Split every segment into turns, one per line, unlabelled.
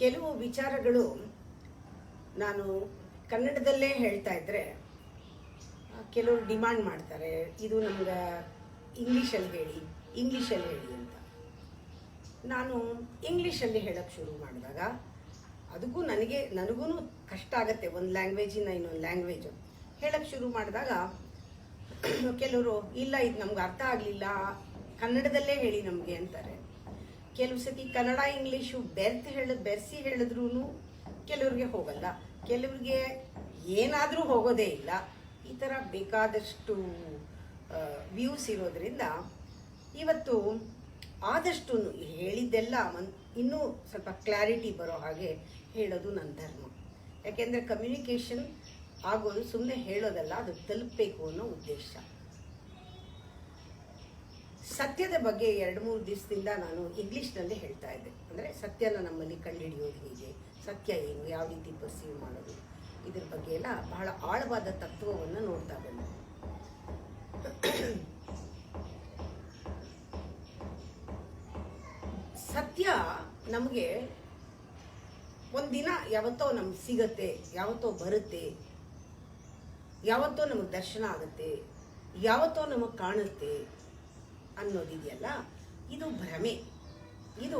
ಕೆಲವು ವಿಚಾರಗಳು ನಾನು ಕನ್ನಡದಲ್ಲೇ ಹೇಳ್ತಾ ಇದ್ರೆ ಕೆಲವರು ಡಿಮಾಂಡ್ ಮಾಡ್ತಾರೆ, ಇದು ನಮ್ಗೆ ಇಂಗ್ಲೀಷಲ್ಲಿ ಹೇಳಿ ಅಂತ. ನಾನು ಇಂಗ್ಲೀಷಲ್ಲಿ ಹೇಳಕ್ಕೆ ಶುರು ಮಾಡಿದಾಗ ಅದಕ್ಕೂ ನನಗೂ ಕಷ್ಟ ಆಗುತ್ತೆ. ಒಂದು ಲ್ಯಾಂಗ್ವೇಜಿನ ಇನ್ನೊಂದು ಲ್ಯಾಂಗ್ವೇಜು ಹೇಳಕ್ಕೆ ಶುರು ಮಾಡಿದಾಗ ಕೆಲವರು ಇಲ್ಲ, ಇದು ನಮ್ಗೆ ಅರ್ಥ ಆಗಲಿಲ್ಲ, ಕನ್ನಡದಲ್ಲೇ ಹೇಳಿ ನಮಗೆ ಅಂತಾರೆ. ಕೆಲವು ಸತಿ ಕನ್ನಡ ಇಂಗ್ಲೀಷು ಬೆರೆಸಿ ಹೇಳಿದ್ರೂ ಕೆಲವ್ರಿಗೆ ಹೋಗಲ್ಲ, ಕೆಲವ್ರಿಗೆ ಏನಾದರೂ ಹೋಗೋದೇ ಇಲ್ಲ. ಈ ಥರ ಬೇಕಾದಷ್ಟು ವ್ಯೂಸ್ ಇರೋದ್ರಿಂದ ಇವತ್ತು ಆದಷ್ಟು ಹೇಳಿದ್ದೆಲ್ಲ ಇನ್ನೂ ಸ್ವಲ್ಪ ಕ್ಲಾರಿಟಿ ಬರೋ ಹಾಗೆ ಹೇಳೋದು ನನ್ನ ಧರ್ಮ. ಯಾಕೆಂದರೆ ಕಮ್ಯುನಿಕೇಷನ್ ಆಗೋದು ಸುಮ್ಮನೆ ಹೇಳೋದಲ್ಲ, ಅದು ತಲುಪಬೇಕು ಅನ್ನೋ ಉದ್ದೇಶ. ಸತ್ಯದ ಬಗ್ಗೆ 2-3 ದಿವಸದಿಂದ ನಾನು ಇಂಗ್ಲೀಷ್ನಲ್ಲೇ ಹೇಳ್ತಾ ಇದ್ದೆ. ಅಂದರೆ ಸತ್ಯನ ನಮ್ಮಲ್ಲಿ ಕಂಡುಹಿಡಿಯೋದು ಹೇಗೆ, ಸತ್ಯ ಏನು, ಯಾವ ರೀತಿ ಪರ್ಸೀವ್ ಮಾಡೋದು, ಇದ್ರ ಬಗ್ಗೆ ಎಲ್ಲ ಬಹಳ ಆಳವಾದ ತತ್ವವನ್ನು ನೋಡ್ತಾ ಬಂದೆ. ಸತ್ಯ ನಮಗೆ ಒಂದಿನ ಯಾವತ್ತೋ ನಮ್ಗೆ ಸಿಗತ್ತೆ, ಯಾವತ್ತೋ ಬರುತ್ತೆ, ಯಾವತ್ತೋ ನಮಗೆ ದರ್ಶನ ಆಗುತ್ತೆ, ಯಾವತ್ತೋ ನಮಗೆ ಕಾಣುತ್ತೆ ಅನ್ನೋದಿದೆಯಲ್ಲ, ಇದು ಭ್ರಮೆ. ಇದು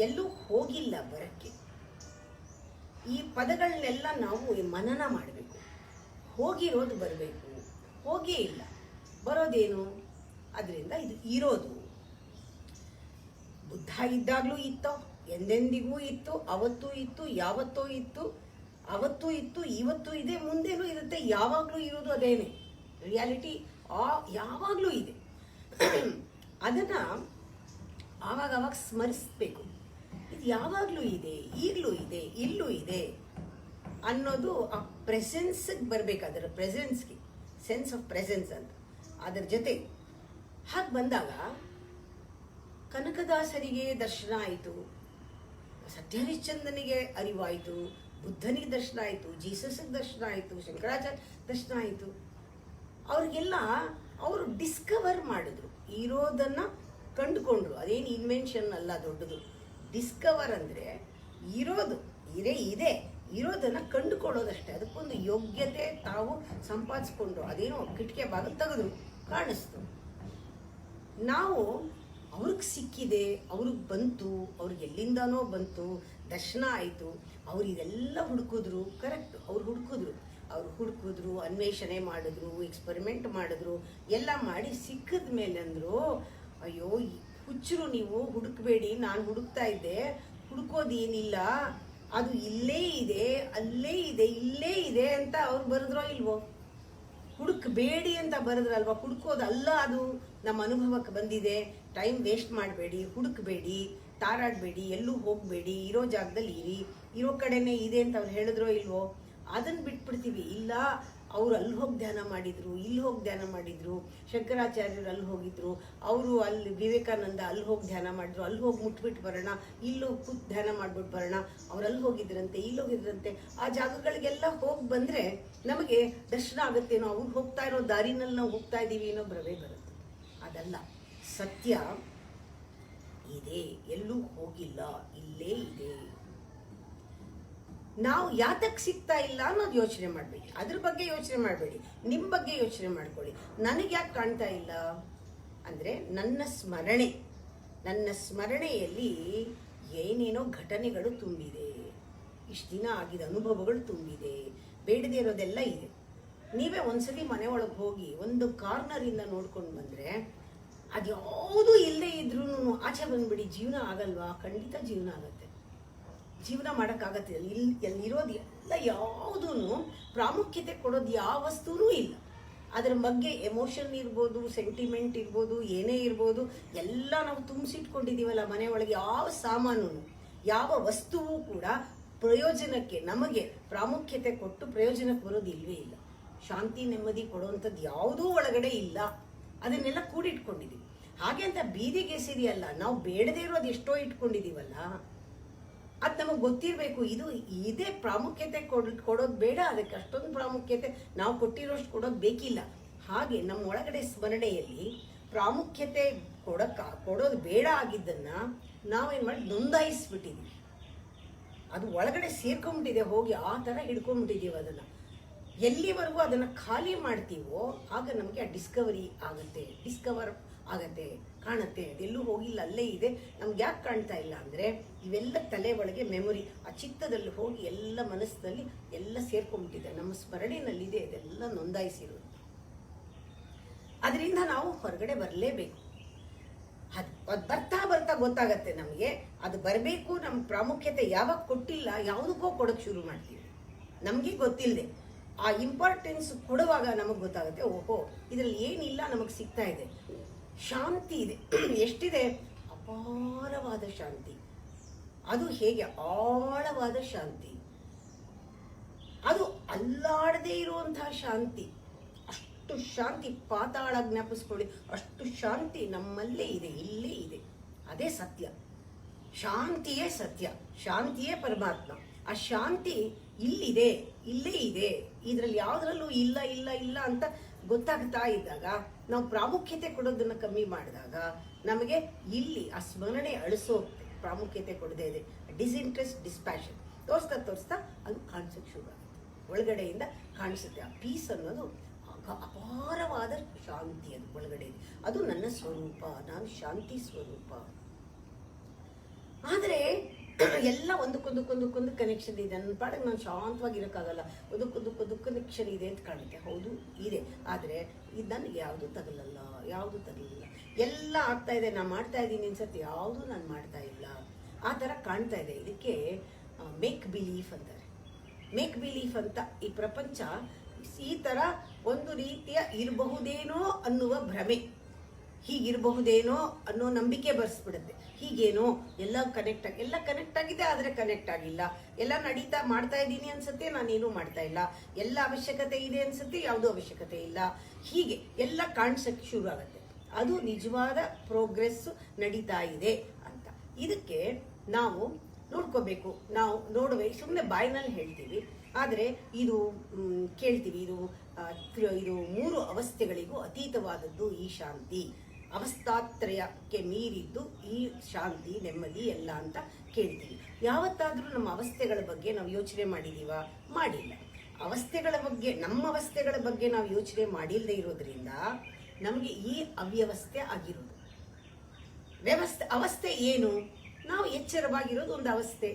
ಎಲ್ಲೂ ಹೋಗಿಲ್ಲ ಬರಕ್ಕೆ. ಈ ಪದಗಳನ್ನೆಲ್ಲ ನಾವು ಮನನ ಮಾಡಬೇಕು. ಹೋಗಿರೋದು ಬರಬೇಕು, ಹೋಗೇ ಇಲ್ಲ, ಬರೋದೇನು? ಅದರಿಂದ ಇದು ಇರೋದು. ಬುದ್ಧ ಇದ್ದಾಗಲೂ ಇತ್ತೋ, ಎಂದೆಂದಿಗೂ ಇತ್ತು, ಅವತ್ತೂ ಇತ್ತು, ಯಾವತ್ತೋ ಇತ್ತು, ಅವತ್ತೂ ಇತ್ತು, ಇವತ್ತೂ ಇದೆ, ಮುಂದೇನೂ ಇರುತ್ತೆ. ಯಾವಾಗಲೂ ಇರೋದು ಅದೇನೆ. ರಿಯಾಲಿಟಿ ಯಾವಾಗಲೂ ಇದೆ. ಅದನ್ನು ಆವಾಗ ಸ್ಮರಿಸಬೇಕು. ಇದು ಯಾವಾಗಲೂ ಇದೆ, ಈಗಲೂ ಇದೆ, ಇಲ್ಲೂ ಇದೆ ಅನ್ನೋದು ಆ ಪ್ರೆಸೆನ್ಸ್ಗೆ ಬರಬೇಕು. ಅದರ ಪ್ರೆಸೆನ್ಸ್ಗೆ ಸೆನ್ಸ್ ಆಫ್ ಪ್ರೆಸೆನ್ಸ್ ಅಂತ. ಅದರ ಜೊತೆ ಹಾಗೆ ಬಂದಾಗ ಕನಕದಾಸರಿಗೆ ದರ್ಶನ ಆಯಿತು, ಸತ್ಯಹರಿಶ್ಚಂದ್ರನಿಗೆ ಅರಿವಾಯಿತು, ಬುದ್ಧನಿಗೆ ದರ್ಶನ ಆಯಿತು, ಜೀಸಸ್ಗೆ ದರ್ಶನ ಆಯಿತು, ಶಂಕರಾಚಾರ್ಯ ದರ್ಶನ ಆಯಿತು. ಅವ್ರಿಗೆಲ್ಲ ಅವರು ಡಿಸ್ಕವರ್ ಮಾಡಿದ್ರು, ಇರೋದನ್ನು ಕಂಡುಕೊಂಡ್ರು. ಅದೇನು ಇನ್ವೆನ್ಷನ್ ಅಲ್ಲ ದೊಡ್ಡದು. ಡಿಸ್ಕವರ್ ಅಂದರೆ ಇರೋದು ಇದೆ, ಇರೋದನ್ನು ಕಂಡುಕೊಳ್ಳೋದಷ್ಟೇ. ಅದಕ್ಕೊಂದು ಯೋಗ್ಯತೆ ತಾವು ಸಂಪಾದಿಸ್ಕೊಂಡ್ರು. ಅದೇನೋ ಕಿಟಕಿ ಬಾಗಿಲು ತೆಗೆದು ಕಾಣಿಸ್ತು. ನಾವು ಅವ್ರಿಗೆ ಸಿಕ್ಕಿದೆ, ಅವ್ರಿಗೆ ಬಂತು, ಅವ್ರಿಗೆ ಎಲ್ಲಿಂದನೋ ಬಂತು, ದರ್ಶನ ಆಯಿತು. ಅವ್ರು ಇದೆಲ್ಲ ಹುಡುಕಿದ್ರು. ಕರೆಕ್ಟ್, ಅವ್ರು ಹುಡುಕಿದ್ರು, ಅನ್ವೇಷಣೆ ಮಾಡಿದ್ರು, ಎಕ್ಸ್ಪರಿಮೆಂಟ್ ಮಾಡಿದ್ರು, ಎಲ್ಲ ಮಾಡಿ ಸಿಕ್ಕಿದ ಮೇಲೆ ಅಂದರು, ಅಯ್ಯೋ ಹುಚ್ಚರು ನೀವು, ಹುಡುಕಬೇಡಿ, ನಾನು ಹುಡುಕ್ತಾ ಇದ್ದೆ, ಹುಡುಕೋದೇನಿಲ್ಲ, ಅದು ಇಲ್ಲೇ ಇದೆ, ಅಲ್ಲೇ ಇದೆ, ಇಲ್ಲೇ ಇದೆ ಅಂತ ಅವ್ರು ಬರೆದ್ರೋ ಇಲ್ವೋ? ಹುಡುಕಬೇಡಿ ಅಂತ ಬರೆದ್ರಲ್ವ? ಹುಡುಕೋದಲ್ಲ, ಅದು ನಮ್ಮ ಅನುಭವಕ್ಕೆ ಬಂದಿದೆ. ಟೈಮ್ ವೇಸ್ಟ್ ಮಾಡಬೇಡಿ, ಹುಡುಕಬೇಡಿ, ತಾರಾಡಬೇಡಿ, ಎಲ್ಲೂ ಹೋಗಬೇಡಿ, ಇರೋ ಜಾಗದಲ್ಲಿ ಇರಿ, ಇರೋ ಕಡೆನೇ ಇದೆ ಅಂತ ಅವ್ರು ಹೇಳಿದ್ರೋ ಇಲ್ವೋ? ಅದನ್ನು ಬಿಟ್ಬಿಡ್ತೀವಿ. ಇಲ್ಲ, ಅವರು ಅಲ್ಲಿ ಹೋಗಿ ಧ್ಯಾನ ಮಾಡಿದ್ರು, ಇಲ್ಲಿ ಹೋಗಿ ಧ್ಯಾನ ಮಾಡಿದ್ರು, ಶಂಕರಾಚಾರ್ಯರು ಅಲ್ಲಿ ಹೋಗಿದ್ರು, ಅವರು ಅಲ್ಲಿ ವಿವೇಕಾನಂದ ಅಲ್ಲಿ ಹೋಗಿ ಧ್ಯಾನ ಮಾಡಿದ್ರು, ಅಲ್ಲಿ ಹೋಗಿ ಮುಟ್ಬಿಟ್ಟು ಬರೋಣ, ಇಲ್ಲಿ ಹೋಗಿ ಕೂತ್ ಧ್ಯಾನ ಮಾಡ್ಬಿಟ್ಟು ಬರೋಣ, ಅವ್ರು ಅಲ್ಲಿ ಹೋಗಿದ್ರಂತೆ, ಇಲ್ಲಿ ಹೋಗಿದ್ರಂತೆ. ಆ ಜಾಗಗಳಿಗೆಲ್ಲ ಹೋಗಿ ಬಂದರೆ ನಮಗೆ ದರ್ಶನ ಆಗುತ್ತೇನೋ, ಅವ್ರು ಹೋಗ್ತಾ ಇರೋ ದಾರಿನಲ್ಲಿ ನಾವು ಹೋಗ್ತಾ ಇದ್ದೀವಿ ಅನ್ನೋ ಭ್ರಮೆ ಬರುತ್ತೆ. ಅದಲ್ಲ, ಸತ್ಯ ಇದೆ, ಎಲ್ಲೂ ಹೋಗಿಲ್ಲ, ಇಲ್ಲೇ ಇದೆ. ನಾವು ಯಾತಕ್ಕೆ ಸಿಗ್ತಾ ಇಲ್ಲ ಅನ್ನೋದು ಯೋಚನೆ ಮಾಡಬೇಡಿ, ಅದ್ರ ಬಗ್ಗೆ ಯೋಚನೆ ಮಾಡಬೇಡಿ, ನಿಮ್ಮ ಬಗ್ಗೆ ಯೋಚನೆ ಮಾಡ್ಕೊಳ್ಳಿ. ನನಗೆ ಯಾಕೆ ಕಾಣ್ತಾ ಇಲ್ಲ ಅಂದರೆ ನನ್ನ ಸ್ಮರಣೆಯಲ್ಲಿ ಏನೇನೋ ಘಟನೆಗಳು ತುಂಬಿದೆ, ಇಷ್ಟು ದಿನ ಆಗಿದ ಅನುಭವಗಳು ತುಂಬಿದೆ, ಬೇಡದೇ ಇರೋದೆಲ್ಲ ಇದೆ. ನೀವೇ ಒಂದ್ಸತಿ ಮನೆ ಒಳಗೆ ಹೋಗಿ ಒಂದು ಕಾರ್ನರಿಂದ ನೋಡ್ಕೊಂಡು ಬಂದರೆ ಅದ್ಯಾವುದೂ ಇಲ್ಲದೆ ಇದ್ರೂ ಆಚೆ ಬಂದ್ಬಿಡಿ, ಜೀವನ ಆಗಲ್ವಾ? ಖಂಡಿತ ಜೀವನ ಆಗುತ್ತೆ, ಜೀವನ ಮಾಡೋಕ್ಕಾಗತ್ತೆ. ಇಲ್ಲಿರೋದು ಎಲ್ಲ ಯಾವುದೂ ಪ್ರಾಮುಖ್ಯತೆ ಕೊಡೋದು ಯಾವ ವಸ್ತುನೂ ಇಲ್ಲ. ಅದರ ಬಗ್ಗೆ ಎಮೋಷನ್ ಇರ್ಬೋದು, ಸೆಂಟಿಮೆಂಟ್ ಇರ್ಬೋದು, ಏನೇ ಇರ್ಬೋದು, ಎಲ್ಲ ನಾವು ತುಂಬಿಸಿಟ್ಕೊಂಡಿದ್ದೀವಲ್ಲ ಮನೆ ಒಳಗೆ. ಯಾವ ಸಾಮಾನು, ಯಾವ ವಸ್ತುವು ಕೂಡ ಪ್ರಯೋಜನಕ್ಕೆ, ನಮಗೆ ಪ್ರಾಮುಖ್ಯತೆ ಕೊಟ್ಟು ಪ್ರಯೋಜನಕ್ಕೆ ಬರೋದು ಇಲ್ವೇ ಇಲ್ಲ. ಶಾಂತಿ ನೆಮ್ಮದಿ ಕೊಡುವಂಥದ್ದು ಯಾವುದೂ ಒಳಗಡೆ ಇಲ್ಲ. ಅದನ್ನೆಲ್ಲ ಕೂಡಿಟ್ಕೊಂಡಿದ್ದೀವಿ. ಹಾಗೆ ಅಂತ ಬೀದಿಗೆ ಸೇರಿಯಲ್ಲ, ನಾವು ಬೇಡದೇ ಇರೋದು ಎಷ್ಟೋ ಇಟ್ಕೊಂಡಿದ್ದೀವಲ್ಲ, ಅದು ನಮಗೆ ಗೊತ್ತಿರಬೇಕು. ಇದೇ ಪ್ರಾಮುಖ್ಯತೆ ಕೊಡೋದು ಬೇಡ, ಅದಕ್ಕೆ ಅಷ್ಟೊಂದು ಪ್ರಾಮುಖ್ಯತೆ ನಾವು ಕೊಟ್ಟಿರೋಷ್ಟು ಕೊಡೋದು ಬೇಕಿಲ್ಲ. ಹಾಗೆ ನಮ್ಮ ಒಳಗಡೆ ಸ್ಮರಣೆಯಲ್ಲಿ ಪ್ರಾಮುಖ್ಯತೆ ಕೊಡೋದು ಬೇಡ ಆಗಿದ್ದನ್ನು ನಾವೇನು ಮಾಡಿ ನೋಂದಾಯಿಸ್ಬಿಟ್ಟಿದ್ದೀವಿ. ಅದು ಒಳಗಡೆ ಸೇರ್ಕೊಂಡ್ಬಿಟ್ಟಿದೆ, ಹೋಗಿ ಆ ಥರ ಹಿಡ್ಕೊಂಡ್ಬಿಟ್ಟಿದ್ದೀವಿ ಅದನ್ನು. ಎಲ್ಲಿವರೆಗೂ ಅದನ್ನು ಖಾಲಿ ಮಾಡ್ತೀವೋ ಆಗ ನಮಗೆ ಆ ಡಿಸ್ಕವರ್ ಆಗತ್ತೆ, ಕಾಣುತ್ತೆ. ಅದೆಲ್ಲೂ ಹೋಗಿಲ್ಲ, ಅಲ್ಲೇ ಇದೆ. ನಮ್ಗೆ ಯಾಕೆ ಕಾಣ್ತಾ ಇಲ್ಲ ಅಂದರೆ ಇವೆಲ್ಲ ತಲೆ ಒಳಗೆ ಮೆಮೊರಿ, ಆ ಚಿತ್ತದಲ್ಲಿ ಹೋಗಿ ಎಲ್ಲ ಮನಸ್ಸಿನಲ್ಲಿ ಎಲ್ಲ ಸೇರ್ಕೊಂಡ್ಬಿಟ್ಟಿದೆ, ನಮ್ಮ ಸ್ಮರಣೆಯಲ್ಲಿದೆ, ಇದೆಲ್ಲ ನೋಂದಾಯಿಸಿರೋದು. ಅದರಿಂದ ನಾವು ಹೊರಗಡೆ ಬರಲೇಬೇಕು. ಅದು ಬರ್ತಾ ಗೊತ್ತಾಗತ್ತೆ ನಮಗೆ. ಅದು ಬರಬೇಕು. ನಮ್ಮ ಪ್ರಾಮುಖ್ಯತೆ ಯಾವಾಗ ಕೊಟ್ಟಿಲ್ಲ, ಯಾವುದಕ್ಕೋ ಕೊಡೋಕೆ ಶುರು ಮಾಡ್ತೀವಿ, ನಮಗೆ ಗೊತ್ತಿಲ್ಲದೆ. ಆ ಇಂಪಾರ್ಟೆನ್ಸ್ ಕೊಡುವಾಗ ನಮಗೆ ಗೊತ್ತಾಗುತ್ತೆ, ಓಹೋ ಇದರಲ್ಲಿ ಏನಿಲ್ಲ, ನಮಗೆ ಸಿಗ್ತಾ ಇದೆ, ಶಾಂತಿ ಇದೆ. ಎಷ್ಟಿದೆ? ಅಪಾರವಾದ ಶಾಂತಿ. ಅದು ಹೇಗೆ? ಆಳವಾದ ಶಾಂತಿ. ಅದು ಅಲ್ಲಾಡದೇ ಇರುವಂತಹ ಶಾಂತಿ. ಅಷ್ಟು ಶಾಂತಿ, ಪಾತಾಳ ಜ್ಞಾಪಿಸ್ಕೊಳ್ಳಿ, ಅಷ್ಟು ಶಾಂತಿ ನಮ್ಮಲ್ಲೇ ಇದೆ, ಇಲ್ಲೇ ಇದೆ. ಅದೇ ಸತ್ಯ. ಶಾಂತಿಯೇ ಸತ್ಯ, ಶಾಂತಿಯೇ ಪರಮಾತ್ಮ. ಆ ಶಾಂತಿ ಇಲ್ಲಿದೆ, ಇಲ್ಲೇ ಇದೆ. ಇದರಲ್ಲಿ ಯಾವುದ್ರಲ್ಲೂ ಇಲ್ಲ ಇಲ್ಲ ಇಲ್ಲ ಅಂತ ಗೊತ್ತಾಗ್ತಾ ಇದ್ದಾಗ, ನಾವು ಪ್ರಾಮುಖ್ಯತೆ ಕೊಡೋದನ್ನ ಕಮ್ಮಿ ಮಾಡಿದಾಗ ನಮಗೆ ಇಲ್ಲಿ ಆ ಸ್ಮರಣೆ ಅಳಿಸೋ ಪ್ರಾಮುಖ್ಯತೆ ಕೊಡದೇ ಇದೆ. ಡಿಸ್ಇಂಟ್ರೆಸ್ಟ್, ಡಿಸ್ಪ್ಯಾಷನ್ ತೋರಿಸ್ತಾ ಅದು ಕಾಣಿಸೋಕೆ ಶುರು ಆಗುತ್ತೆ, ಒಳಗಡೆಯಿಂದ ಕಾಣಿಸುತ್ತೆ. ಆ ಪೀಸ್ ಅನ್ನೋದು ಅಪಾರವಾದ ಶಾಂತಿ. ಅದು ಒಳಗಡೆ, ಅದು ನನ್ನ ಸ್ವರೂಪ, ನಾನು ಶಾಂತಿ ಸ್ವರೂಪ. ಆದರೆ ಎಲ್ಲ ಒಂದಕ್ಕೊಂದು ಕನೆಕ್ಷನ್ ಇದೆ. ನನ್ನ ಪಾಡಿಗೆ ನಾನು ಶಾಂತವಾಗಿರೋಕ್ಕಾಗಲ್ಲ, ಒಂದಕ್ಕೊಂದು ಕನೆಕ್ಷನ್ ಇದೆ ಅಂತ ಕಾಣುತ್ತೆ. ಹೌದು ಇದೆ, ಆದರೆ ಇದು ನನಗೆ ಯಾವುದು ತಗಲಲ್ಲ. ಎಲ್ಲ ಆಗ್ತಾ ಇದೆ, ನಾನು ಮಾಡ್ತಾ ಇದ್ದೀನಿ ಅನ್ಸತ್ತೆ, ಯಾವುದು ನಾನು ಮಾಡ್ತಾ ಇಲ್ಲ, ಆ ಥರ ಕಾಣ್ತಾ ಇದೆ. ಇದಕ್ಕೆ ಮೇಕ್ ಬಿಲೀಫ್ ಅಂತಾರೆ. ಮೇಕ್ ಬಿಲೀಫ್ ಅಂತ ಈ ಪ್ರಪಂಚ ಈ ಥರ ಒಂದು ರೀತಿಯ ಇರಬಹುದೇನೋ ಅನ್ನುವ ಭ್ರಮೆ, ಹೀಗಿರಬಹುದೇನೋ ಅನ್ನೋ ನಂಬಿಕೆ ಬರ್ಸ್ಬಿಡುತ್ತೆ. ಹೀಗೇನೋ ಎಲ್ಲ ಕನೆಕ್ಟ್ ಆಗಿದೆ, ಆದರೆ ಕನೆಕ್ಟ್ ಆಗಿಲ್ಲ. ಎಲ್ಲ ಮಾಡ್ತಾ ಇದ್ದೀನಿ ಅನ್ಸುತ್ತೆ, ನಾನೇನು ಮಾಡ್ತಾ ಇಲ್ಲ. ಎಲ್ಲ ಅವಶ್ಯಕತೆ ಇದೆ ಅನ್ಸುತ್ತೆ, ಯಾವುದೂ ಅವಶ್ಯಕತೆ ಇಲ್ಲ. ಹೀಗೆ ಎಲ್ಲ ಕಾಣಿಸಕ್ಕೆ ಶುರು ಆಗುತ್ತೆ. ಅದು ನಿಜವಾದ ಪ್ರೋಗ್ರೆಸ್ ನಡೀತಾ ಇದೆ ಅಂತ. ಇದಕ್ಕೆ ನಾವು ನೋಡ್ಕೋಬೇಕು. ನಾವು ನೋಡಬೇಕು, ಸುಮ್ಮನೆ ಬಾಯಿನಲ್ಲಿ ಹೇಳ್ತೀವಿ, ಆದರೆ ಇದು ಕೇಳ್ತೀವಿ. ಇದು 3 ಅವಸ್ಥೆಗಳಿಗೂ ಅತೀತವಾದದ್ದು ಈ ಶಾಂತಿ. ಅವಸ್ಥಾತ್ರಯಕ್ಕೆ ಮೀರಿದ್ದು ಈ ಶಾಂತಿ, ನೆಮ್ಮದಿ ಎಲ್ಲ ಅಂತ ಕೇಳ್ತೀವಿ. ಯಾವತ್ತಾದರೂ ನಮ್ಮ ಅವಸ್ಥೆಗಳ ಬಗ್ಗೆ ನಾವು ಯೋಚನೆ ಮಾಡಿದೀವ? ಮಾಡಿಲ್ಲ. ನಮ್ಮ ಅವಸ್ಥೆಗಳ ಬಗ್ಗೆ ನಾವು ಯೋಚನೆ ಮಾಡಿಲ್ಲದೆ ಇರೋದ್ರಿಂದ ನಮಗೆ ಈ ಅವ್ಯವಸ್ಥೆ ಆಗಿರೋದು. ಅವಸ್ಥೆ ಏನು? ನಾವು ಎಚ್ಚರವಾಗಿರೋದು ಒಂದು ಅವಸ್ಥೆ.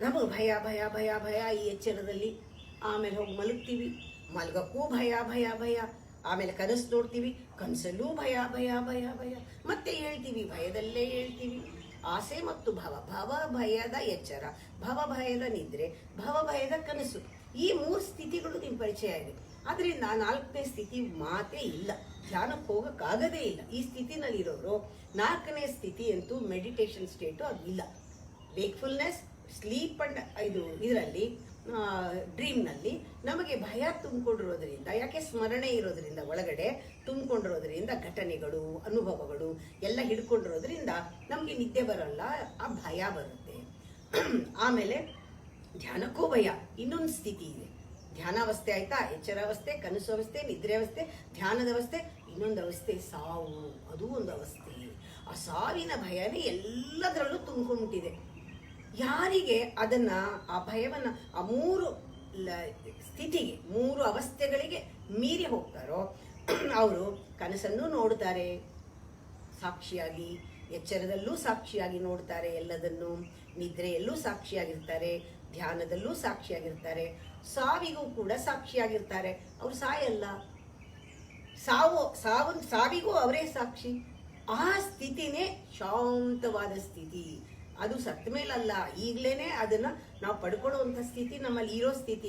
ನಮಗೆ ಭಯ ಭಯ ಭಯ ಭಯ ಈ ಎಚ್ಚರದಲ್ಲಿ. ಆಮೇಲೆ ಹೋಗಿ ಮಲಗ್ತೀವಿ, ಮಲಗಕ್ಕೂ ಭಯ ಭಯ ಭಯ. ಆಮೇಲೆ ಕನಸು ನೋಡ್ತೀವಿ, ಕನಸಲ್ಲೂ ಭಯ ಭಯ ಭಯ ಭಯ. ಮತ್ತೆ ಹೇಳ್ತೀವಿ, ಭಯದಲ್ಲೇ ಹೇಳ್ತೀವಿ. ಆಸೆ ಮತ್ತು ಭವ ಭಯದ ಎಚ್ಚರ, ಭವ ಭಯದ ನಿದ್ರೆ, ಭವ ಭಯದ ಕನಸು. ಈ 3 ಸ್ಥಿತಿಗಳು ನಿಮ್ಮ ಪರಿಚಯ ಇದೆ. ಆದ್ರಿಂದ 4ನೇ ಸ್ಥಿತಿ ಮಾತೇ ಇಲ್ಲ, ಧ್ಯಾನಕ್ಕೆ ಹೋಗಕ್ಕಾಗದೇ ಇಲ್ಲ. ಈ ಸ್ಥಿತಿನಲ್ಲಿರೋರು 4ನೇ ಸ್ಥಿತಿ ಅಂತೂ ಮೆಡಿಟೇಷನ್ ಸ್ಟೇಟು ಅದು ಇಲ್ಲ. ವೇಕ್ಫುಲ್ನೆಸ್, ಸ್ಲೀಪ್ ಅಂಡ್ ಇದರಲ್ಲಿ ಡ್ರೀಮ್ನಲ್ಲಿ ನಮಗೆ ಭಯ ತುಂಬಿಕೊಂಡಿರೋದ್ರಿಂದ, ಯಾಕೆ ಸ್ಮರಣೆ ಇರೋದ್ರಿಂದ, ಒಳಗಡೆ ತುಂಬಿಕೊಂಡಿರೋದ್ರಿಂದ, ಘಟನೆಗಳು ಅನುಭವಗಳು ಎಲ್ಲ ಹಿಡ್ಕೊಂಡಿರೋದ್ರಿಂದ ನಮಗೆ ನಿದ್ದೆ ಬರಲ್ಲ, ಆ ಭಯ ಬರುತ್ತೆ. ಆಮೇಲೆ ಧ್ಯಾನಕ್ಕೂ ಭಯ. ಇನ್ನೊಂದು ಸ್ಥಿತಿ ಇದೆ, ಧ್ಯಾನಾವಸ್ಥೆ ಆಯ್ತಾ, ಎಚ್ಚರಾವಸ್ಥೆ, ಕನಸು ಅವಸ್ಥೆ, ನಿದ್ರೆ ಅವಸ್ಥೆ, ಧ್ಯಾನದ ಅವಸ್ಥೆ. ಇನ್ನೊಂದು ಅವಸ್ಥೆ ಸಾವು, ಅದು ಒಂದು ಅವಸ್ಥೆ. ಆ ಸಾವಿನ ಭಯನೇ ಎಲ್ಲದರಲ್ಲೂ ತುಂಬಿಕೊಂಡಿದೆ. ಯಾರಿಗೆ ಅದನ್ನ, ಆ ಭಯವನ್ನ, ಆ 3 ಸ್ಥಿತಿಗೆ, 3 ಅವಸ್ಥೆಗಳಿಗೆ ಮೀರಿ ಹೋಗ್ತಾರೋ ಅವರು ಕನಸನ್ನು ನೋಡ್ತಾರೆ ಸಾಕ್ಷಿಯಾಗಿ, ಎಚ್ಚರದಲ್ಲೂ ಸಾಕ್ಷಿಯಾಗಿ ನೋಡ್ತಾರೆ ಎಲ್ಲದನ್ನು, ನಿದ್ರೆಯಲ್ಲೂ ಸಾಕ್ಷಿಯಾಗಿರ್ತಾರೆ, ಧ್ಯಾನದಲ್ಲೂ ಸಾಕ್ಷಿಯಾಗಿರ್ತಾರೆ, ಸಾವಿಗೂ ಕೂಡ ಸಾಕ್ಷಿಯಾಗಿರ್ತಾರೆ. ಅವ್ರು ಸಾಯಲ್ಲ, ಸಾವಿಗೂ ಅವರೇ ಸಾಕ್ಷಿ. ಆ ಸ್ಥಿತಿನೇ ಶಾಂತವಾದ ಸ್ಥಿತಿ. ಅದು ಸತ್ತ ಮೇಲಲ್ಲ, ಈಗಲೇನೆ ಅದನ್ನ ನಾವು ಪಡ್ಕೊಳ್ಳುವಂಥ ಸ್ಥಿತಿ, ನಮ್ಮಲ್ಲಿ ಇರೋ ಸ್ಥಿತಿ.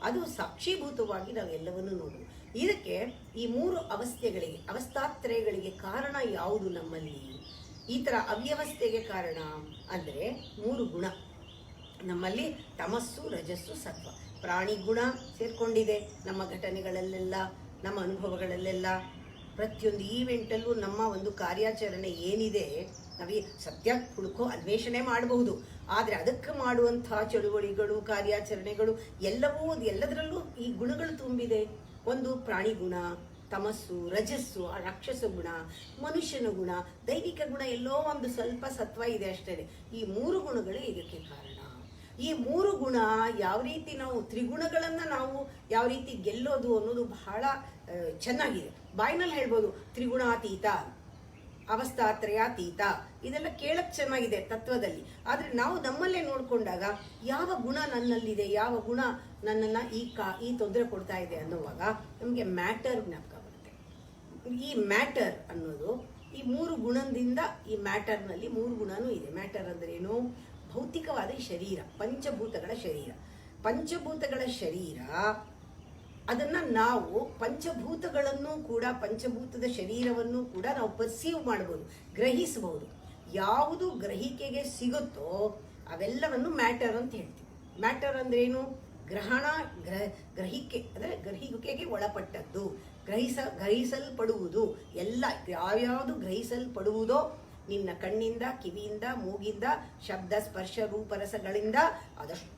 ಅದು ಸಾಕ್ಷೀಭೂತವಾಗಿ ನಾವು ಎಲ್ಲವನ್ನೂ ನೋಡುವುದು. ಇದಕ್ಕೆ ಈ 3 ಅವಸ್ಥೆಗಳಿಗೆ, ಅವಸ್ಥಾತ್ರಯಗಳಿಗೆ ಕಾರಣ ಯಾವುದು ನಮ್ಮಲ್ಲಿ? ಈ ಥರ ಅವ್ಯವಸ್ಥೆಗೆ ಕಾರಣ ಅಂದರೆ 3 ಗುಣ ನಮ್ಮಲ್ಲಿ: ತಮಸ್ಸು, ರಜಸ್ಸು, ಸತ್ವ. ಪ್ರಾಣಿ ಗುಣ ಸೇರ್ಕೊಂಡಿದೆ ನಮ್ಮ ಘಟನೆಗಳಲ್ಲೆಲ್ಲ, ನಮ್ಮ ಅನುಭವಗಳಲ್ಲೆಲ್ಲ. ಪ್ರತಿಯೊಂದು ಈವೆಂಟಲ್ಲೂ ನಮ್ಮ ಒಂದು ಕಾರ್ಯಾಚರಣೆ ಏನಿದೆ, ನಾವೇ ಸತ್ಯ ಅನ್ವೇಷಣೆ ಮಾಡಬಹುದು, ಆದರೆ ಅದಕ್ಕೆ ಮಾಡುವಂತಹ ಚಳುವಳಿಗಳು, ಕಾರ್ಯಾಚರಣೆಗಳು ಎಲ್ಲದರಲ್ಲೂ ಈ ಗುಣಗಳು ತುಂಬಿದೆ. ಒಂದು ಪ್ರಾಣಿ ಗುಣ, ತಮಸ್ಸು, ರಜಸ್ಸು, ಆ ರಾಕ್ಷಸ ಗುಣ, ಮನುಷ್ಯನ ಗುಣ, ದೈವಿಕ ಗುಣ ಎಲ್ಲೋ ಒಂದು ಸ್ವಲ್ಪ ಸತ್ವ ಇದೆ ಅಷ್ಟೇ. ಈ 3 ಗುಣಗಳೇ ಇದಕ್ಕೆ ಕಾರಣ. ಈ 3 ಗುಣ ಯಾವ ರೀತಿ ನಾವು ತ್ರಿಗುಣಗಳನ್ನು ನಾವು ಯಾವ ರೀತಿ ಗೆಲ್ಲೋದು ಅನ್ನೋದು ಬಹಳ ಚೆನ್ನಾಗಿದೆ. ಬಾಯಿನಲ್ಲಿ ಹೇಳ್ಬೋದು ತ್ರಿಗುಣಾತೀತ, ಅವಸ್ಥಾತ್ರಯಾತೀತ, ಇದೆಲ್ಲ ಕೇಳಕ್ ಚೆನ್ನಾಗಿದೆ ತತ್ವದಲ್ಲಿ. ಆದ್ರೆ ನಾವು ನಮ್ಮಲ್ಲೇ ನೋಡ್ಕೊಂಡಾಗ ಯಾವ ಗುಣ ನನ್ನಲ್ಲಿದೆ, ಯಾವ ಗುಣ ನನ್ನನ್ನ ಈ ತೊಂದರೆ ಕೊಡ್ತಾ ಇದೆ ಅನ್ನುವಾಗ ನಮಗೆ ಮ್ಯಾಟರ್ ಜ್ಞಾಪಕ ಬರುತ್ತೆ. ಈ ಮ್ಯಾಟರ್ ಅನ್ನೋದು ಈ 3 ಗುಣದಿಂದ, ಈ ಮ್ಯಾಟರ್ನಲ್ಲಿ 3 ಗುಣನೂ ಇದೆ. ಮ್ಯಾಟರ್ ಅಂದ್ರೆ ಏನು? ಭೌತಿಕವಾದ ಶರೀರ, ಪಂಚಭೂತಗಳ ಶರೀರ. ಪಂಚಭೂತಗಳ ಶರೀರ ಅದನ್ನ ನಾವು ಪಂಚಭೂತಗಳನ್ನು ಕೂಡ, ಪಂಚಭೂತದ ಶರೀರವನ್ನು ಕೂಡ ನಾವು ಪರ್ಸೀವ್ ಮಾಡಬಹುದು, ಗ್ರಹಿಸಬಹುದು. ಯಾವುದು ಗ್ರಹಿಕೆಗೆ ಸಿಗುತ್ತೋ ಅವೆಲ್ಲವನ್ನು ಮ್ಯಾಟರ್ ಅಂತ ಹೇಳ್ತೀವಿ. ಮ್ಯಾಟರ್ ಅಂದ್ರೆ ಏನು? ಗ್ರಹಿಕೆ ಅಂದ್ರೆ ಗ್ರಹಿಕೆಗೆ ಒಳಪಟ್ಟದ್ದು, ಗ್ರಹಿಸಲ್ಪಡುವುದು. ಎಲ್ಲ ಯಾವ್ಯಾವುದು ಗ್ರಹಿಸಲ್ಪಡುವುದೋ ನಿನ್ನ ಕಣ್ಣಿಂದ, ಕಿವಿಯಿಂದ, ಮೂಗಿಂದ, ಶಬ್ದ, ಸ್ಪರ್ಶ, ರೂಪರಸಗಳಿಂದ ಅದಷ್ಟು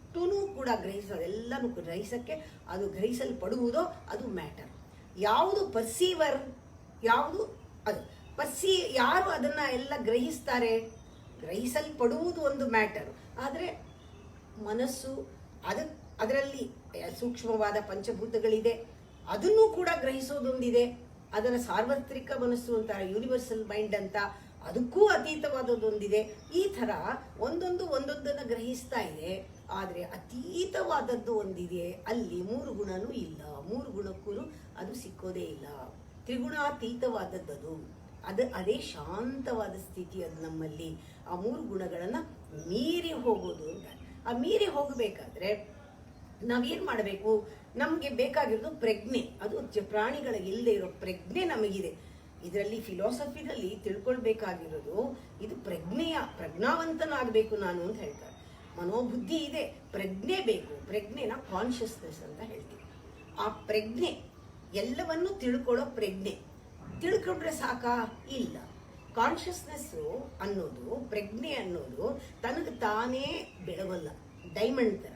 ಕೂಡ ಎಲ್ಲನೂ ಗ್ರಹಿಸಕ್ಕೆ, ಅದು ಗ್ರಹಿಸಲ್ಪಡುವುದೋ ಅದು ಮ್ಯಾಟರ್. ಯಾವುದು ಪರ್ಸೀವರ್, ಯಾವುದು ಅದು ಯಾರು ಅದನ್ನ ಎಲ್ಲ ಗ್ರಹಿಸ್ತಾರೆ, ಗ್ರಹಿಸಲ್ಪಡುವುದು ಒಂದು ಮ್ಯಾಟರ್. ಆದರೆ ಮನಸ್ಸು, ಅದರಲ್ಲಿ ಸೂಕ್ಷ್ಮವಾದ ಪಂಚಭೂತಗಳಿದೆ, ಅದನ್ನು ಕೂಡ ಗ್ರಹಿಸೋದೊಂದಿದೆ. ಅದರ ಸಾರ್ವತ್ರಿಕ ಮನಸ್ಸು ಅಂತ, ಯೂನಿವರ್ಸಲ್ ಮೈಂಡ್ ಅಂತ, ಅದಕ್ಕೂ ಅತೀತವಾದದ್ದೊಂದಿದೆ. ಈ ತರ ಒಂದೊಂದನ್ನು ಗ್ರಹಿಸ್ತಾ ಇದೆ. ಆದರೆ ಅತೀತವಾದದ್ದು ಒಂದಿದೆ, ಅಲ್ಲಿ 3 ಗುಣನೂ ಇಲ್ಲ. 3 ಗುಣಕ್ಕೂ ಅದು ಸಿಕ್ಕೋದೇ ಇಲ್ಲ. ತ್ರಿಗುಣಾತೀತವಾದದ್ದು ಅದೇ ಶಾಂತವಾದ ಸ್ಥಿತಿ. ಅದು ನಮ್ಮಲ್ಲಿ ಆ 3 ಗುಣಗಳನ್ನ ಮೀರಿ ಹೋಗೋದು ಅಂತ. ಆ ಮೀರಿ ಹೋಗಬೇಕಾದ್ರೆ ನಾವೇನ್ ಮಾಡಬೇಕು? ನಮ್ಗೆ ಬೇಕಾಗಿರೋದು ಪ್ರಜ್ಞೆ. ಅದು ಪ್ರಾಣಿಗಳಿಗೆ ಇಲ್ಲದೆ ಇರೋ ಪ್ರಜ್ಞೆ ನಮಗಿದೆ. ಇದರಲ್ಲಿ ಫಿಲಾಸಫಿನಲ್ಲಿ ತಿಳ್ಕೊಳ್ಬೇಕಾಗಿರೋದು ಇದು ಪ್ರಜ್ಞಾವಂತನಾಗಬೇಕು ನಾನು ಅಂತ ಹೇಳ್ತಾರೆ. ಮನೋಬುದ್ಧಿ ಇದೆ, ಪ್ರಜ್ಞೆ ಬೇಕು. ಪ್ರಜ್ಞೆನ ಕಾನ್ಷಿಯಸ್ನೆಸ್ ಅಂತ ಹೇಳ್ತೀವಿ. ಆ ಪ್ರಜ್ಞೆ, ಎಲ್ಲವನ್ನು ತಿಳ್ಕೊಳ್ಳೋ ಪ್ರಜ್ಞೆ ತಿಳ್ಕೊಂಡ್ರೆ ಸಾಕಾ? ಇಲ್ಲ. ಕಾನ್ಷಿಯಸ್ನೆಸ್ ಅನ್ನೋದು, ಪ್ರಜ್ಞೆ ಅನ್ನೋದು ತನಗೆ ತಾನೇ ಬೆಳವಲ್ಲ. ಡೈಮಂಡ್ ತರ.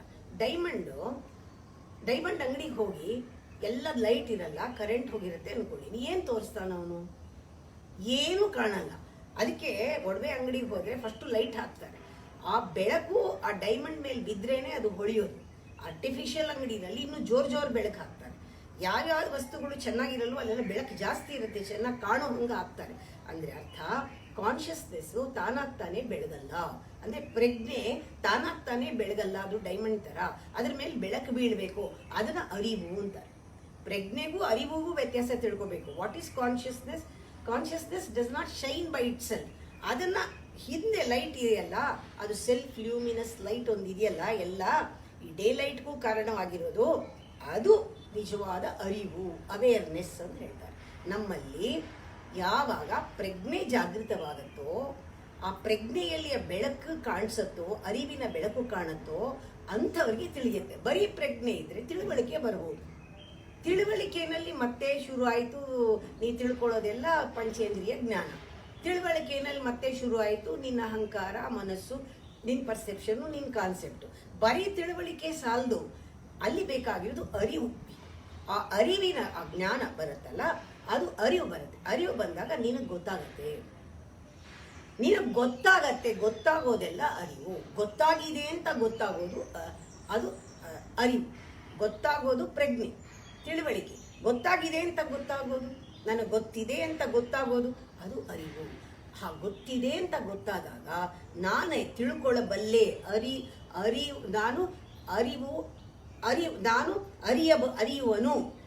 ಡೈಮಂಡ್ ಅಂಗಡಿಗೆ ಹೋಗಿ ಎಲ್ಲ ಲೈಟ್ ಇರಲ್ಲ, ಕರೆಂಟ್ ಹೋಗಿರುತ್ತೆ ಅನ್ಕೊಳ್ಳಿ. ಏನ್ ತೋರಿಸ್ತಾನ ಅವನು? ಏನು ಕಾಣಲ್ಲ. ಅದಕ್ಕೆ ಒಡವೆ ಅಂಗಡಿಗೆ ಹೋದ್ರೆ ಫಸ್ಟ್ ಲೈಟ್ ಹಾಕ್ತಾರೆ. ಆ ಬೆಳಕು ಆ ಡೈಮಂಡ್ ಮೇಲೆ ಬಿದ್ರೇನೆ ಅದು ಹೊಳೆಯೋದು. ಆರ್ಟಿಫಿಷಿಯಲ್ ಅಂಗಡಿನಲ್ಲಿ ಇನ್ನು ಜೋರ್ ಬೆಳಕು ಹಾಕ್ತಾರೆ. ಯಾವ್ಯಾವ ವಸ್ತುಗಳು ಚೆನ್ನಾಗಿರಲ್ವೋ ಅಲ್ಲೆಲ್ಲ ಬೆಳಕು ಜಾಸ್ತಿ ಇರುತ್ತೆ, ಚೆನ್ನಾಗಿ ಕಾಣೋ ಹಂಗ ಹಾಕ್ತಾರೆ. ಅಂದ್ರೆ ಅರ್ಥ, ಕಾನ್ಷಿಯಸ್ನೆಸ್ ತಾನಾಗ್ತಾನೆ ಬೆಳಗಲ್ಲ. ಅಂದ್ರೆ ಪ್ರಜ್ಞೆ ತಾನಾಗ್ತಾನೆ ಬೆಳಗಲ್ಲ. ಅದು ಡೈಮಂಡ್ ತರ, ಅದ್ರ ಮೇಲೆ ಬೆಳಕು ಬೀಳ್ಬೇಕು. ಅದನ್ನ ಅರಿವು ಅಂತಾರೆ. ಪ್ರಜ್ಞೆಗೂ ಅರಿವಿಗೂ ವ್ಯತ್ಯಾಸ ತಿಳ್ಕೋಬೇಕು. What is consciousness? Consciousness does not shine by it self. ಅದನ್ನ ಹಿಂದೆ ಲೈಟ್ ಇದೆಯಲ್ಲ, ಅದು ಸೆಲ್ಫ್ ಲ್ಯೂಮಿನಸ್ ಲೈಟ್ ಒಂದು ಇದೆಯಲ್ಲ, ಎಲ್ಲ ಈ ಡೇ ಲೈಟ್ಗೂ ಕಾರಣವಾಗಿರೋದು ಅದು ನಿಜವಾದ ಅರಿವು, ಅವೇರ್ನೆಸ್ ಅಂತ ಹೇಳ್ತಾರೆ. ನಮ್ಮಲ್ಲಿ ಯಾವಾಗ ಪ್ರಜ್ಞೆ ಜಾಗೃತವಾಗುತ್ತೋ, ಆ ಪ್ರಜ್ಞೆಯಲ್ಲಿ ಬೆಳಕು ಕಾಣಿಸುತ್ತೋ, ಅರಿವಿನ ಬೆಳಕು ಕಾಣುತ್ತೋ ಅಂಥವ್ರಿಗೆ ತಿಳಿಯುತ್ತೆ. ಬರೀ ಪ್ರಜ್ಞೆ ಇದ್ರೆ ತಿಳುವಳಿಕೆ ಬರಬಹುದು. ತಿಳುವಳಿಕೆಯಲ್ಲಿ ಮತ್ತೆ ಶುರು ಆಯಿತು ನೀ ತಿಳ್ಕೊಳ್ಳೋದೆಲ್ಲ ಪಂಚೇಂದ್ರಿಯ ಜ್ಞಾನ. ತಿಳುವಳಿಕೆಯಲ್ಲಿ ಮತ್ತೆ ಶುರು ಆಯಿತು ನಿನ್ನ ಅಹಂಕಾರ, ಮನಸ್ಸು, ನಿನ್ನ ಪರ್ಸೆಪ್ಷನ್, ನಿನ್ನ ಕಾನ್ಸೆಪ್ಟ್. ಬರೀ ತಿಳುವಳಿಕೆ ಸಾಲದು, ಅಲ್ಲಿ ಬೇಕಾಗಿರೋದು ಅರಿವು. ಆ ಅರಿವಿನ ಆ ಜ್ಞಾನ ಬರುತ್ತಲ್ಲ, ಅದು ಅರಿವು ಬರುತ್ತೆ. ಅರಿವು ಬಂದಾಗ ನಿನಗೆ ಗೊತ್ತಾಗುತ್ತೆ. ಗೊತ್ತಾಗೋದೆಲ್ಲ ಅರಿವು. ಗೊತ್ತಾಗಿದೆ ಅಂತ ಗೊತ್ತಾಗೋದು ಅದು ಅರಿವು. ಗೊತ್ತಾಗೋದು ಪ್ರಜ್ಞೆ, ತಿಳುವಳಿಕೆ. ಗೊತ್ತಾಗಿದೆ ಅಂತ ಗೊತ್ತಾಗೋದು, ನನಗೆ ಗೊತ್ತಿದೆ ಅಂತ ಗೊತ್ತಾಗೋದು ಅದು ಅರಿವು. ಗೊತ್ತಿದೆ ಅಂತ ಗೊತ್ತಾದಾಗ ನಾನೇ ತಿಳ್ಕೊಳ್ಳಬಲ್ಲೆ.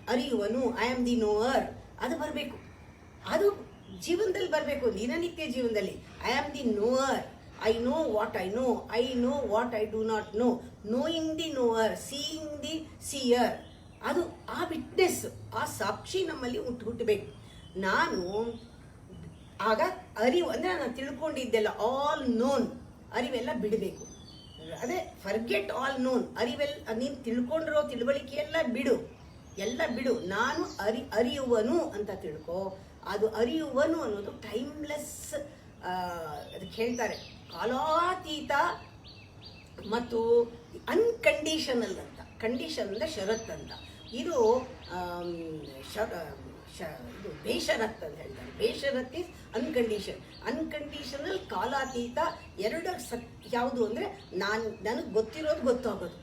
ಅರಿಯುವನು, ಐ ಆಮ್ ದಿ ನೋವರ್. ಅದು ಬರಬೇಕು. ಅದು ಜೀವನದಲ್ಲಿ ಬರಬೇಕು, ದಿನನಿತ್ಯ ಜೀವನದಲ್ಲಿ. I am the knower. I know what I know. I know what I do not know. Knowing the knower, seeing the seer. ಅದು ಆ ವಿಟ್ನೆಸ್, ಆ ಸಾಕ್ಷಿ ನಮ್ಮಲ್ಲಿ ಹುಟ್ಟಬೇಕು. ನಾನು ಆಗ ಅರಿವು ಅಂದ್ರೆ ನಾನು ತಿಳ್ಕೊಂಡಿದ್ದೆಲ್ಲ ಆಲ್ ನೋನ್, ಅರಿವೆಲ್ಲ ಬಿಡಬೇಕು. ಅದೇ ಫರ್ಗೆಟ್ ಆಲ್ ನೋನ್. ನೀನು ತಿಳ್ಕೊಂಡಿರೋ ತಿಳುವಳಿಕೆಯೆಲ್ಲ ಬಿಡು, ಎಲ್ಲ ಬಿಡು. ನಾನು ಅರಿಯುವನು ಅಂತ ತಿಳ್ಕೊ. ಅದು ಅರಿಯುವನು ಅನ್ನೋದು ಟೈಮ್ಲೆಸ್. ಅದಕ್ಕೆ ಹೇಳ್ತಾರೆ ಕಾಲಾತೀತ ಮತ್ತು ಅನ್ಕಂಡೀಷನಲ್ ಅಂತ. ಕಂಡೀಷನ್ ಅಂದ್ರೆ ಷರತ್ ಅಂತ. ಇದು ಇದು ಬೇಷರತ್ ಅಂತ ಹೇಳ್ತಾರೆ. ಬೇಷರತ್ ಇಸ್ ಅನ್ಕಂಡೀಷನಲ್ ಕಾಲಾತೀತ. ಯಾವುದು ಅಂದರೆ ನನಗೆ ಗೊತ್ತಿರೋದು ಗೊತ್ತಾಗೋದು,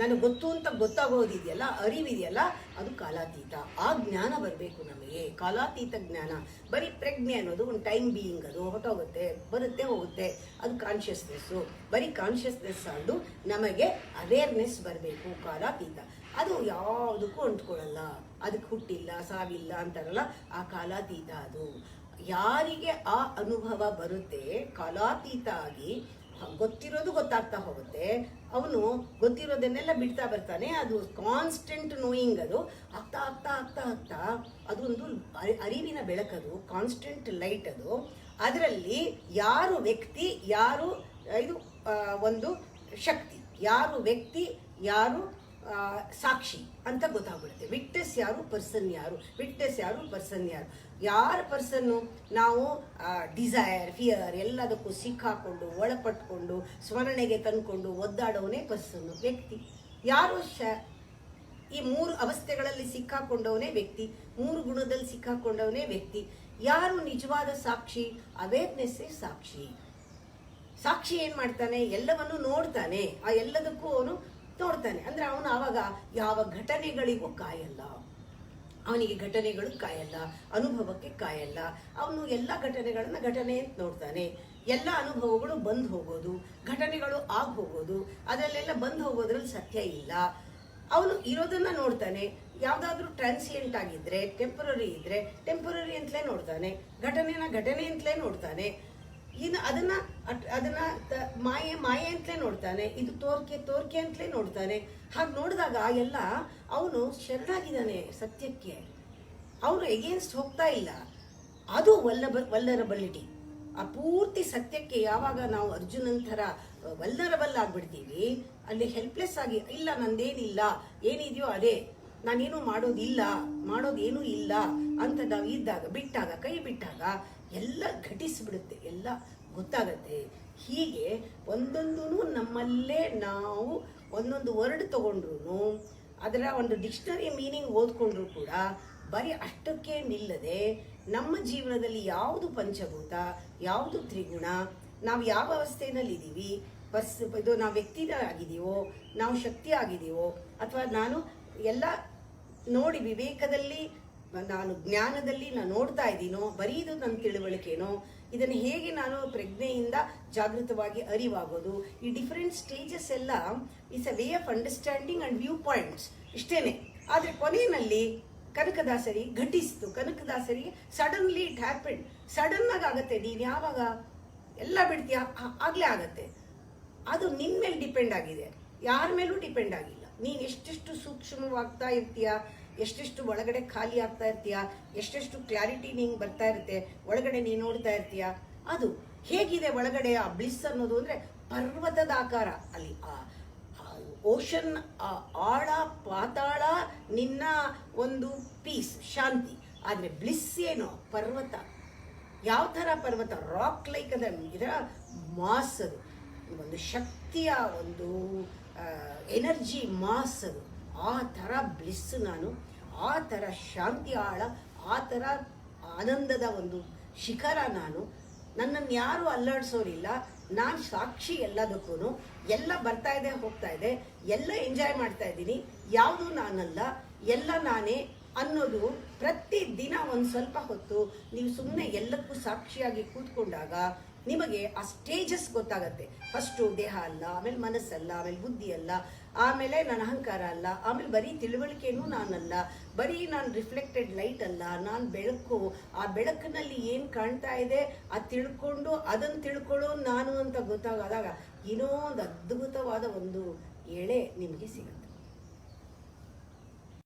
ನನಗೆ ಗೊತ್ತು ಅಂತ ಗೊತ್ತಾಗೋದಿದೆಯಲ್ಲ, ಅರಿವಿದೆಯಲ್ಲ, ಅದು ಕಾಲಾತೀತ. ಆ ಜ್ಞಾನ ಬರಬೇಕು ನಮಗೆ, ಕಾಲಾತೀತ ಜ್ಞಾನ. ಬರೀ ಪ್ರಜ್ಞೆ ಅನ್ನೋದು ಒಂದು ಟೈಮ್ ಬೀಯಿಂಗ್, ಅದು ಹೊಟ್ಟೋಗುತ್ತೆ, ಬರುತ್ತೆ ಹೋಗುತ್ತೆ, ಅದು ಕಾನ್ಷಿಯಸ್ನೆಸ್ಸು. ಬರೀ ಕಾನ್ಷಿಯಸ್ನೆಸ್ ಆಡು ನಮಗೆ ಅವೇರ್ನೆಸ್ ಬರಬೇಕು, ಕಾಲಾತೀತ. ಅದು ಯಾವುದಕ್ಕೂ ಅಂಟ್ಕೊಳ್ಳಲ್ಲ, ಅದಕ್ಕೆ ಹುಟ್ಟಿಲ್ಲ ಸಾವಿಲ್ಲ ಅಂತಾರಲ್ಲ, ಆ ಕಾಲಾತೀತ ಅದು. ಯಾರಿಗೆ ಆ ಅನುಭವ ಬರುತ್ತೆ ಕಾಲಾತೀತ ಆಗಿ, ಗೊತ್ತಿರೋದು ಗೊತ್ತಾಗ್ತಾ ಹೋಗುತ್ತೆ, ಅವನು ಗೊತ್ತಿರೋದನ್ನೆಲ್ಲ ಬಿಡ್ತಾ ಬರ್ತಾನೆ. ಅದು ಕಾನ್ಸ್ಟೆಂಟ್ ನೋಯಿಂಗ್, ಅದು ಆಗ್ತಾ ಆಗ್ತಾ ಆಗ್ತಾ ಆಗ್ತಾ ಅದು ಒಂದು ಅರಿವಿನ ಬೆಳಕದು, ಕಾನ್ಸ್ಟೆಂಟ್ ಲೈಟ್ ಅದು. ಅದರಲ್ಲಿ ಯಾರು ವ್ಯಕ್ತಿ, ಯಾರು ಇದು ಒಂದು ಶಕ್ತಿ, ಯಾರು ವ್ಯಕ್ತಿ, ಯಾರು ಸಾಕ್ಷಿ ಅಂತ ಗೊತ್ತಾಗ್ಬಿಡುತ್ತೆ. ವಿಟ್ನೆಸ್ ಯಾರು, ಪರ್ಸನ್ ಯಾರು, ವಿಟ್ನೆಸ್ ಯಾರು, ಪರ್ಸನ್ ಯಾರು. ಯಾರ ಪರ್ಸನ್ನು ನಾವು ಡಿಸೈರ್, ಫಿಯರ್ ಎಲ್ಲದಕ್ಕೂ ಸಿಕ್ಕಾಕೊಂಡು ಒಳಪಟ್ಕೊಂಡು ಸ್ಮರಣೆಗೆ ತಂದ್ಕೊಂಡು ಒದ್ದಾಡೋನೇ ಪರ್ಸನ್ನು, ವ್ಯಕ್ತಿ. ಯಾರು ಈ 3 ಅವಸ್ಥೆಗಳಲ್ಲಿ ಸಿಕ್ಕಾಕೊಂಡವನೇ ವ್ಯಕ್ತಿ, 3 ಗುಣದಲ್ಲಿ ಸಿಕ್ಕಾಕೊಂಡವನೇ ವ್ಯಕ್ತಿ. ಯಾರು ನಿಜವಾದ ಸಾಕ್ಷಿ, ಅವೇರ್ನೆಸ್ಸೇ ಸಾಕ್ಷಿ. ಸಾಕ್ಷಿ ಏನ್ ಮಾಡ್ತಾನೆ, ಎಲ್ಲವನ್ನು ನೋಡ್ತಾನೆ, ಆ ಎಲ್ಲದಕ್ಕೂ ಅವನು ನೋಡ್ತಾನೆ. ಅಂದ್ರೆ ಅವನು ಆವಾಗ ಯಾವ ಘಟನೆಗಳಿಗೂ ಕಾಯಲ್ಲ, ಅವನಿಗೆ ಘಟನೆಗಳು ಕಾಯಲ್ಲ, ಅನುಭವಕ್ಕೆ ಕಾಯಲ್ಲ. ಅವನು ಎಲ್ಲ ಘಟನೆಗಳನ್ನ ಘಟನೆ ಅಂತ ನೋಡ್ತಾನೆ. ಎಲ್ಲ ಅನುಭವಗಳು ಬಂದು ಹೋಗೋದು, ಘಟನೆಗಳು ಆಗಿ ಹೋಗೋದು, ಅದರಲ್ಲೆಲ್ಲ ಬಂದು ಹೋಗೋದ್ರಲ್ಲಿ ಸತ್ಯ ಇಲ್ಲ. ಅವನು ಇರೋದನ್ನ ನೋಡ್ತಾನೆ. ಯಾವುದಾದ್ರೂ ಟ್ರಾನ್ಸಿಯೆಂಟ್ ಆಗಿದ್ರೆ, ಟೆಂಪರರಿ ಇದ್ರೆ ಟೆಂಪರರಿ ಅಂತಲೇ ನೋಡ್ತಾನೆ, ಘಟನೆನ ಘಟನೆ ಅಂತಲೇ ನೋಡ್ತಾನೆ. ಇನ್ನು ಅದನ್ನ ಮಾಯೆ ಅಂತಲೇ ನೋಡ್ತಾನೆ, ಇದು ತೋರ್ಕೆ ಅಂತಲೇ ನೋಡ್ತಾನೆ. ಹಾಗೆ ನೋಡಿದಾಗ ಎಲ್ಲ ಅವನು ಶರಣಾಗಿದ್ದಾನೆ ಸತ್ಯಕ್ಕೆ, ಅವನು ಎಗೇನ್ಸ್ಟ್ ಹೋಗ್ತಾ ಇಲ್ಲ. ಅದು ವಲ್ಲರಬಲಿಟಿ. ಆ ಪೂರ್ತಿ ಸತ್ಯಕ್ಕೆ ಯಾವಾಗ ನಾವು ಅರ್ಜುನನ್ ಥರ ವಲ್ಲರಬಲ್ ಆಗ್ಬಿಡ್ತೀವಿ, ಅಲ್ಲಿ ಹೆಲ್ಪ್ಲೆಸ್ ಆಗಿ, ಇಲ್ಲ ನಂದೇನಿಲ್ಲ, ಏನಿದೆಯೋ ಅದೇ, ನಾನೇನು ಮಾಡೋದೇನೂ ಇಲ್ಲ ಅಂತ ನಾವು ಇದ್ದಾಗ, ಬಿಟ್ಟಾಗ, ಕೈ ಬಿಟ್ಟಾಗ ಎಲ್ಲ ಘಟಿಸ್ಬಿಡುತ್ತೆ, ಎಲ್ಲ ಗೊತ್ತಾಗತ್ತೆ. ಹೀಗೆ ಒಂದೊಂದೂ ನಮ್ಮಲ್ಲೇ ನಾವು ಒಂದೊಂದು ವರ್ಡ್ ತಗೊಂಡ್ರು, ಅದರ ಒಂದು ಡಿಕ್ಷನರಿ ಮೀನಿಂಗ್ ಓದ್ಕೊಂಡ್ರು ಕೂಡ ಬರೀ ಅಷ್ಟಕ್ಕೆ ನಿಲ್ಲದೆ ನಮ್ಮ ಜೀವನದಲ್ಲಿ ಯಾವುದು ಪಂಚಭೂತ, ಯಾವುದು ತ್ರಿಗುಣ, ನಾವು ಯಾವ ಅವಸ್ಥೆಯಲ್ಲಿ ಇದ್ದೀವಿ, ಇದು ನಾವು ವ್ಯಕ್ತಿ ಆಗಿದೀವೋ, ನಾವು ಶಕ್ತಿ ಆಗಿದೀವೋ, ಅಥವಾ ನಾನು ಎಲ್ಲ ನೋಡಿ ವಿವೇಕದಲ್ಲಿ, ನಾನು ಜ್ಞಾನದಲ್ಲಿ ನಾನು ನೋಡ್ತಾ ಇದ್ದೀನೋ, ಬರೀ ಇದು ನನ್ನ ತಿಳುವಳಿಕೆನೋ, ಇದನ್ನು ಹೇಗೆ ನಾನು ಪ್ರಜ್ಞೆಯಿಂದ ಜಾಗೃತವಾಗಿ ಅರಿವಾಗೋದು, ಈ ಡಿಫರೆಂಟ್ ಸ್ಟೇಜಸ್ ಎಲ್ಲ it's a way of understanding and view points, ಇಷ್ಟೇನೆ. ಆದರೆ ಕೊನೆಯಲ್ಲಿ ಕನಕದಾಸರಿ ಘಟಿಸ್ತು, ಕನಕದಾಸರಿಗೆ ಸಡನ್ಲಿ ಇಟ್ ಹ್ಯಾಪೆಂಡ್, ಸಡನ್ ಆಗಿ ಆಗತ್ತೆ. ನೀನು ಯಾವಾಗ ಎಲ್ಲ ಬಿಡ್ತೀಯ ಆಗ್ಲೇ ಆಗತ್ತೆ. ಅದು ನಿನ್ನ ಮೇಲೆ ಡಿಪೆಂಡ್ ಆಗಿದೆ, ಯಾರ ಮೇಲೂ ಡಿಪೆಂಡ್ ಆಗಿಲ್ಲ. ನೀನು ಎಷ್ಟೆಷ್ಟು ಸೂಕ್ಷ್ಮವಾಗ್ತಾ ಇರ್ತೀಯ, ಎಷ್ಟೆಷ್ಟು ಒಳಗಡೆ ಖಾಲಿ ಆಗ್ತಾ ಇರ್ತೀಯ, ಎಷ್ಟೆಷ್ಟು ಕ್ಲಾರಿಟಿ ನಿಂಗೆ ಬರ್ತಾ ಇರುತ್ತೆ, ಒಳಗಡೆ ನೀನು ನೋಡ್ತಾ ಇರ್ತೀಯ. ಅದು ಹೇಗಿದೆ ಒಳಗಡೆ ಆ ಬ್ಲಿಸ್ ಅನ್ನೋದು ಅಂದರೆ ಪರ್ವತದ ಆಕಾರ. ಅಲ್ಲಿ ಆ ಓಷನ್, ಆ ಆಳ ಪಾತಾಳ ನಿನ್ನ ಒಂದು ಪೀಸ್, ಶಾಂತಿ. ಆದರೆ ಬ್ಲಿಸ್ ಏನು, ಪರ್ವತ. ಯಾವ ಥರ ಪರ್ವತ, ರಾಕ್ ಲೈಕ್ ಅದ, ಇದರ ಮಾಸ್, ಅದು ಒಂದು ಶಕ್ತಿಯ ಒಂದು ಎನರ್ಜಿ ಮಾಸ್ ಅದು. ಆ ಥರ ಬ್ಲಿಸ್ ನಾನು, ಆ ಥರ ಶಾಂತಿ ಆಳ, ಆ ಥರ ಆನಂದದ ಒಂದು ಶಿಖರ ನಾನು. ನನ್ನನ್ನು ಯಾರು ಅಲ್ಲಾಡಿಸೋರಿಲ್ಲ, ನಾನು ಸಾಕ್ಷಿ ಎಲ್ಲದಕ್ಕೂ. ಎಲ್ಲ ಬರ್ತಾ ಇದೆ ಹೋಗ್ತಾ ಇದೆ, ಎಲ್ಲ ಎಂಜಾಯ್ ಮಾಡ್ತಾ ಇದ್ದೀನಿ, ಯಾವುದು ನಾನಲ್ಲ, ಎಲ್ಲ ನಾನೇ ಅನ್ನೋದು ಪ್ರತಿ ದಿನ ಒಂದು ಸ್ವಲ್ಪ ಹೊತ್ತು ನೀವು ಸುಮ್ಮನೆ ಎಲ್ಲಕ್ಕೂ ಸಾಕ್ಷಿಯಾಗಿ ಕೂತ್ಕೊಂಡಾಗ ನಿಮಗೆ ಆ ಸ್ಟೇಜಸ್ ಗೊತ್ತಾಗತ್ತೆ. ಫಸ್ಟು ದೇಹ ಅಲ್ಲ, ಆಮೇಲೆ ಮನಸ್ಸಲ್ಲ, ಆಮೇಲೆ ಬುದ್ಧಿ ಅಲ್ಲ, ಆಮೇಲೆ ನನ್ನ ಅಹಂಕಾರ ಅಲ್ಲ, ಆಮೇಲೆ ಬರೀ ತಿಳುವಳಿಕೆನೂ ನಾನಲ್ಲ, ಬರೀ ನಾನು ರಿಫ್ಲೆಕ್ಟೆಡ್ ಲೈಟ್ ಅಲ್ಲ, ನಾನು ಬೆಳಕು. ಆ ಬೆಳಕಿನಲ್ಲಿ ಏನು ಕಾಣ್ತಾ ಇದೆ ಅದು ತಿಳ್ಕೊಂಡು ಅದನ್ನು ತಿಳ್ಕೊಳ್ಳೋ ನಾನು ಅಂತ ಗೊತ್ತಾದಾಗ ಏನೋ ಒಂದು ಅದ್ಭುತವಾದ ಒಂದು ಎಳೆ ನಿಮಗೆ ಸಿಗುತ್ತೆ.